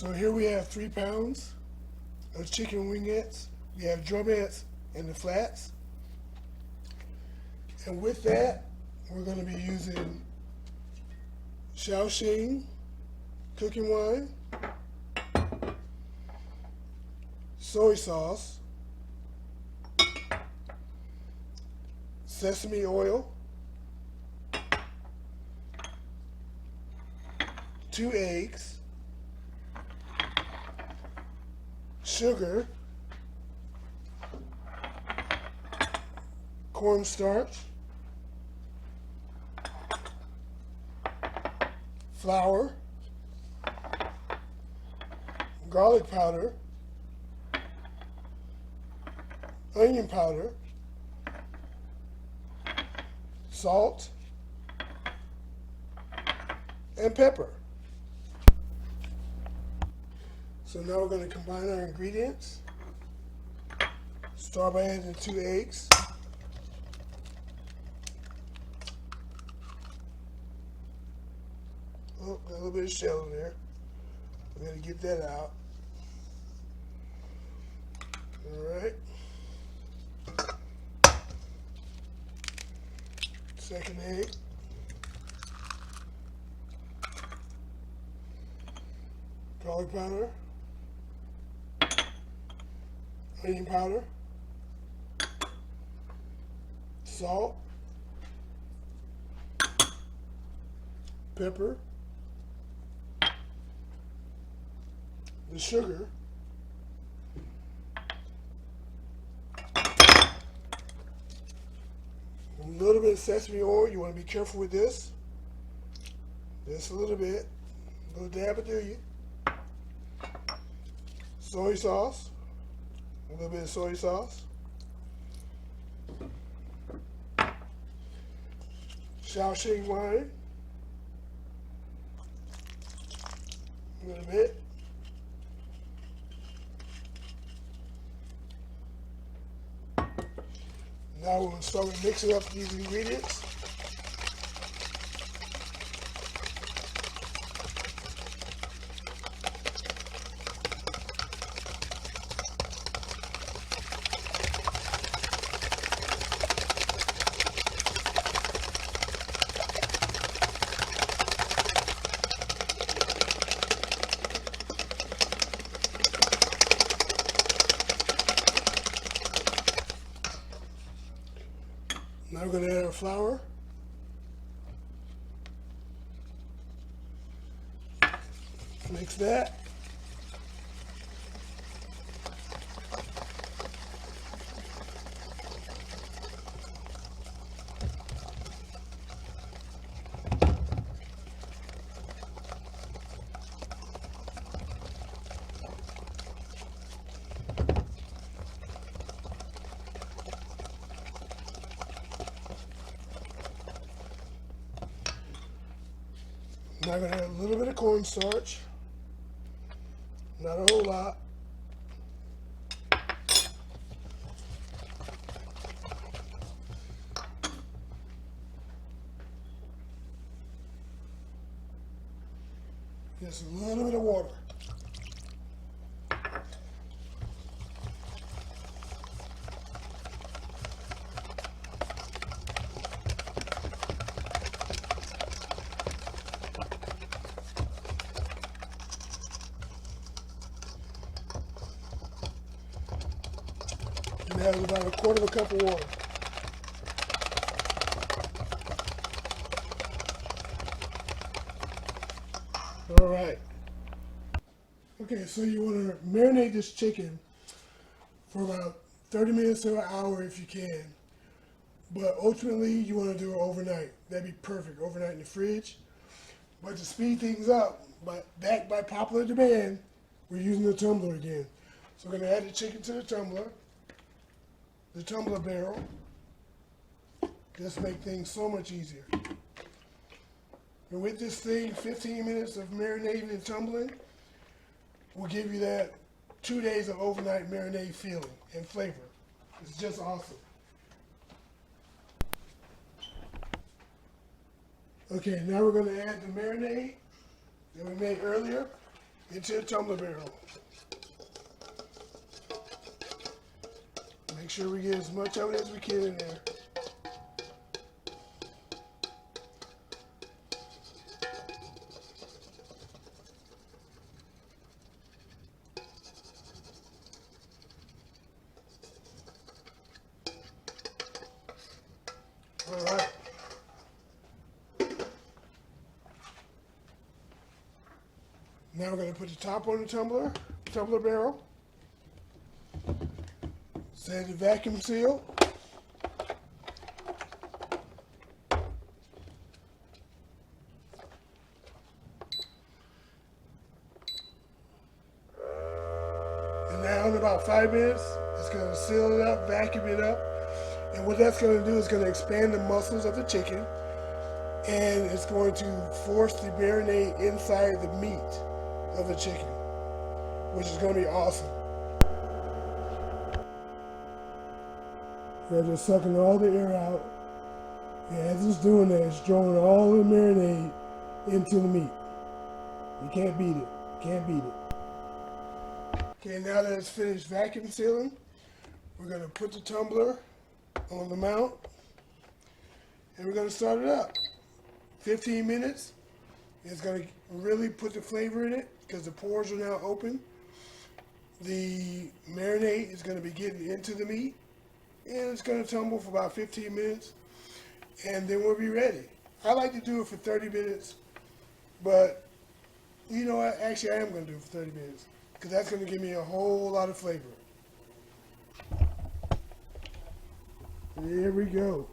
So here we have 3 pounds of chicken wingettes. We have drumettes and the flats. And with that, we're going to be using Shaoxing cooking wine, soy sauce, sesame oil, 2 eggs, sugar, cornstarch, flour, garlic powder, onion powder, salt, and pepper. So now we're going to combine our ingredients. Start by adding 2 eggs. Oh, got a little bit of shell in there. We're going to get that out. Alright. Second egg. Garlic powder. Onion powder. Salt. Pepper. The sugar. A little bit of sesame oil. You want to be careful with this. Just a little bit. A little dab will do you. Soy sauce. A little bit of soy sauce. Shaoxing wine. A little bit. Now we're going to start mixing up these ingredients. Now we're going to add our flour. Mix that. Now I'm going to add a little bit of cornstarch, not a whole lot. Just a little bit of water. And that was about a quarter of a cup of water. All right. Okay, so you want to marinate this chicken for about 30 minutes to an hour if you can. But ultimately, you want to do it overnight. That'd be perfect, overnight in the fridge. But to speed things up, backed by popular demand, we're using the tumbler again. So we're going to add the chicken to the tumbler barrel. Just make things so much easier. And with this thing, 15 minutes of marinating and tumbling will give you that 2 days of overnight marinade feeling and flavor. It's just awesome. Okay, now we're going to add the marinade that we made earlier. into the tumbler barrel. Make sure we get as much of it as we can in there. All right. Now we're going to put the top on the tumbler barrel. Set the vacuum seal. And now in about 5 minutes, it's going to seal it up, vacuum it up. And what that's going to do is going to expand the muscles of the chicken, and it's going to force the marinade inside the meat of the chicken, which is going to be awesome. They're just sucking all the air out, and as it's doing that, it's drawing all the marinade into the meat. You can't beat it. Can't beat it. Okay, now that it's finished vacuum sealing, we're going to put the tumbler on the mount, and we're going to start it up. 15 minutes. It's going to really put the flavor in it because the pores are now open. The marinade is going to be getting into the meat, and it's going to tumble for about 15 minutes, and then we'll be ready. I like to do it for 30 minutes, but you know what? Actually, I am going to do it for 30 minutes because that's going to give me a whole lot of flavor. There we go.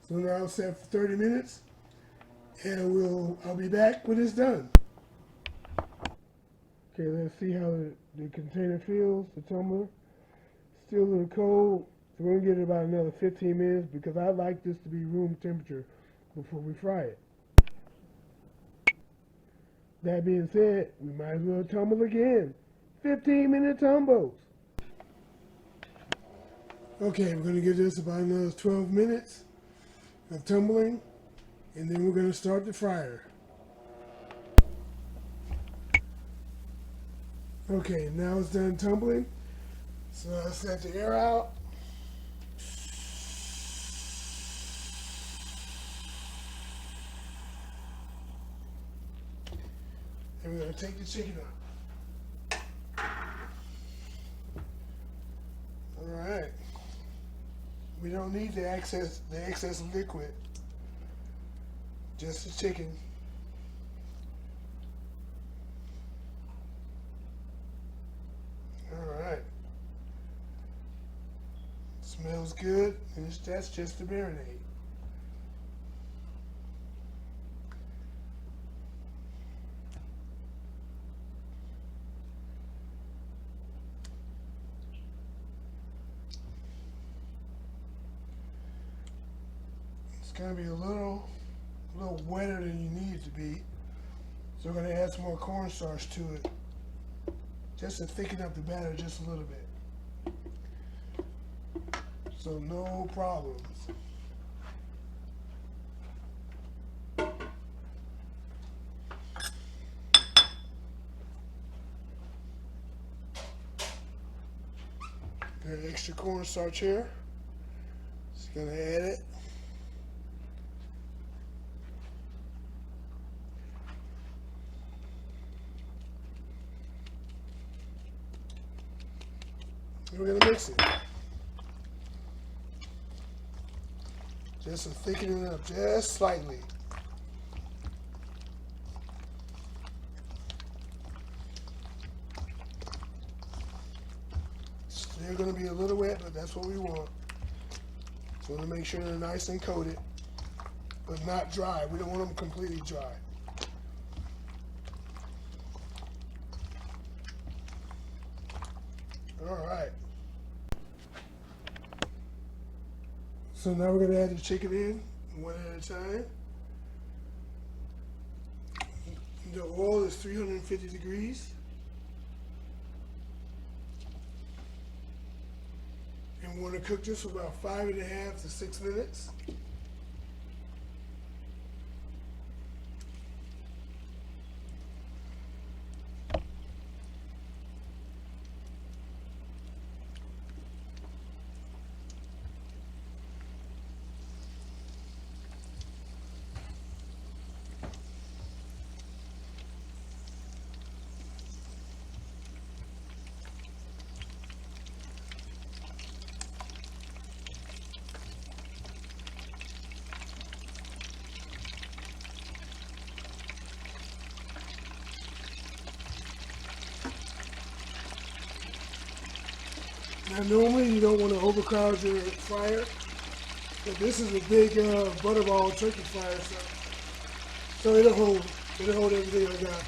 So now I'm set for 30 minutes, and I'll be back when it's done. Okay, let's see how the container feels, the tumbler. Still a little cold, so we're gonna give it about another 15 minutes because I like this to be room temperature before we fry it. That being said, we might as well tumble again. 15-minute tumbles. Okay, we're gonna give this about another 12 minutes of tumbling, and then we're going to start the fryer. Okay, now it's done tumbling, so let's let the air out. And we're going to take the chicken out. All right. We don't need the excess liquid, just the chicken. All right. Smells good, and that's just the marinade. It's going to be a little wetter than you need it to be, so we're going to add some more cornstarch to it, just to thicken up the batter just a little bit. So no problems. Got extra cornstarch here. Just going to add it. We're going to mix it. Just to thicken it up just slightly. They're going to be a little wet, but that's what we want. So we want to make sure they're nice and coated, but not dry. We don't want them completely dry. All right. So now we're gonna add the chicken in one at a time. The oil is 350 degrees. And we want to cook this for about 5.5 to 6 minutes. Now normally you don't want to overcrowd your fryer, but this is a big butterball turkey fryer, so it'll hold everything I got.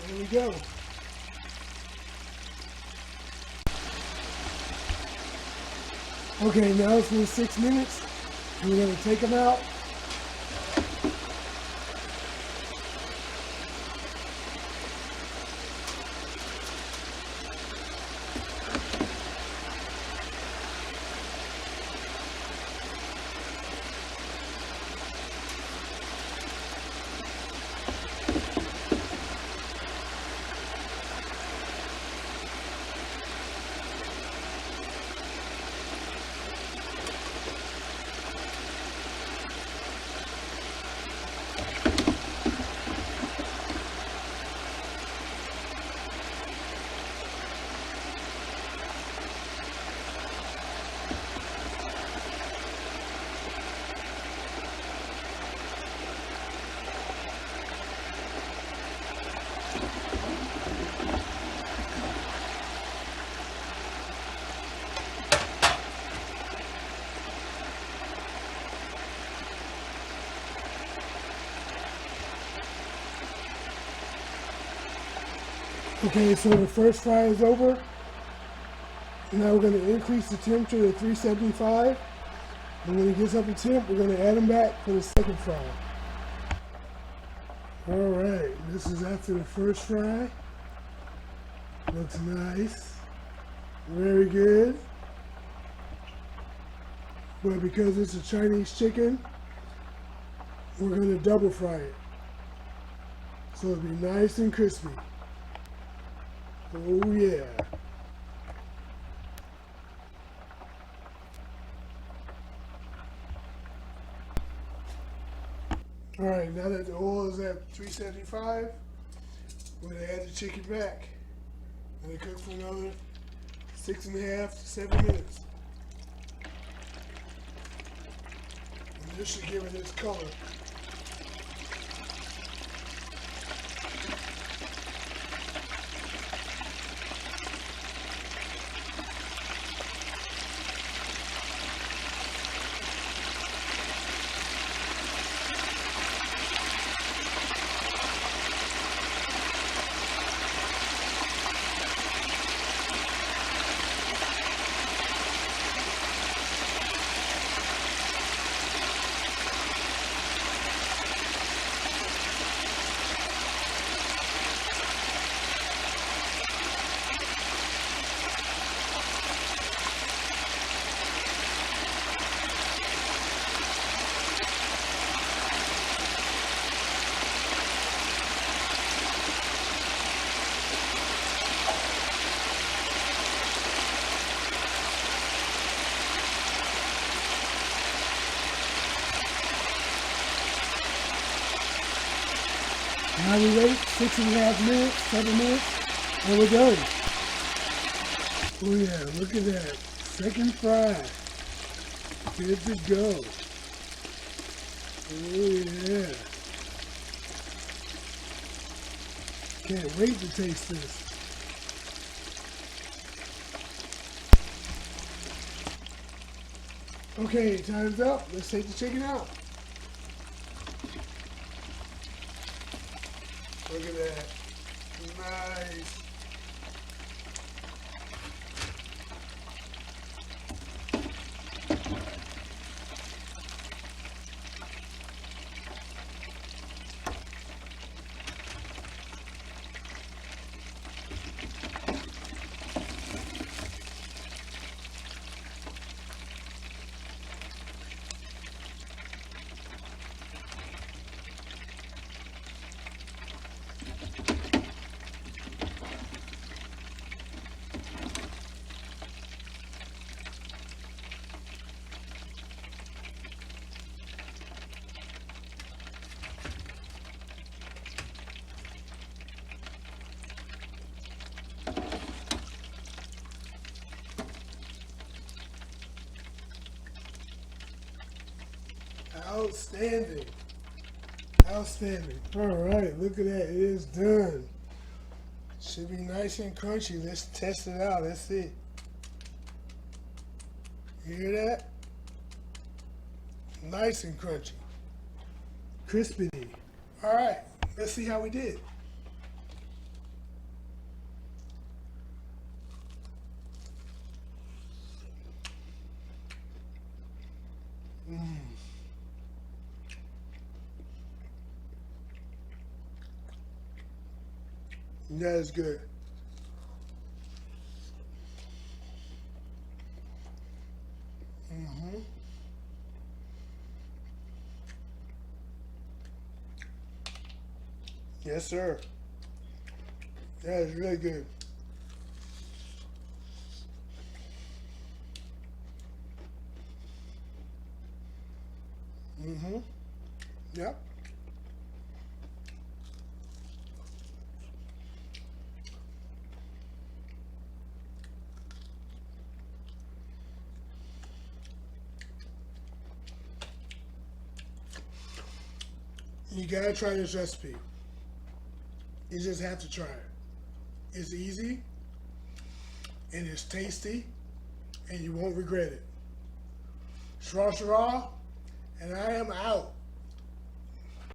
There we go. Okay, now it's been 6 minutes. We're going to take them out. Okay, so the first fry is over. Now we're going to increase the temperature to 375. And when it gets up to temp, we're going to add them back for the second fry. Alright, this is after the first fry. Looks nice. Very good. But because it's a Chinese chicken, we're going to double fry it. So it'll be nice and crispy. Oh yeah. Alright, now that the oil is at 375, we're going to add the chicken back. And cook for another 6.5 to 7 minutes. And this should give it its color. Now we wait 6.5 minutes, 7 minutes, and we're done. Oh yeah, look at that. Second fry. Good to go. Oh yeah. Can't wait to taste this. Okay, time's up. Let's take the chicken out. Look at that. Nice. Outstanding. Outstanding. All right, look at that. It is done. Should be nice and crunchy. Let's test it out. Let's see. You hear that? Nice and crunchy. Crispy. All right, let's see how we did. That is good. Mm-hmm. Yes, sir. That is really good. Mm-hmm. Yep. You gotta try this recipe. You just have to try it. It's easy, and it's tasty, and you won't regret it. Shra shra, and I am out.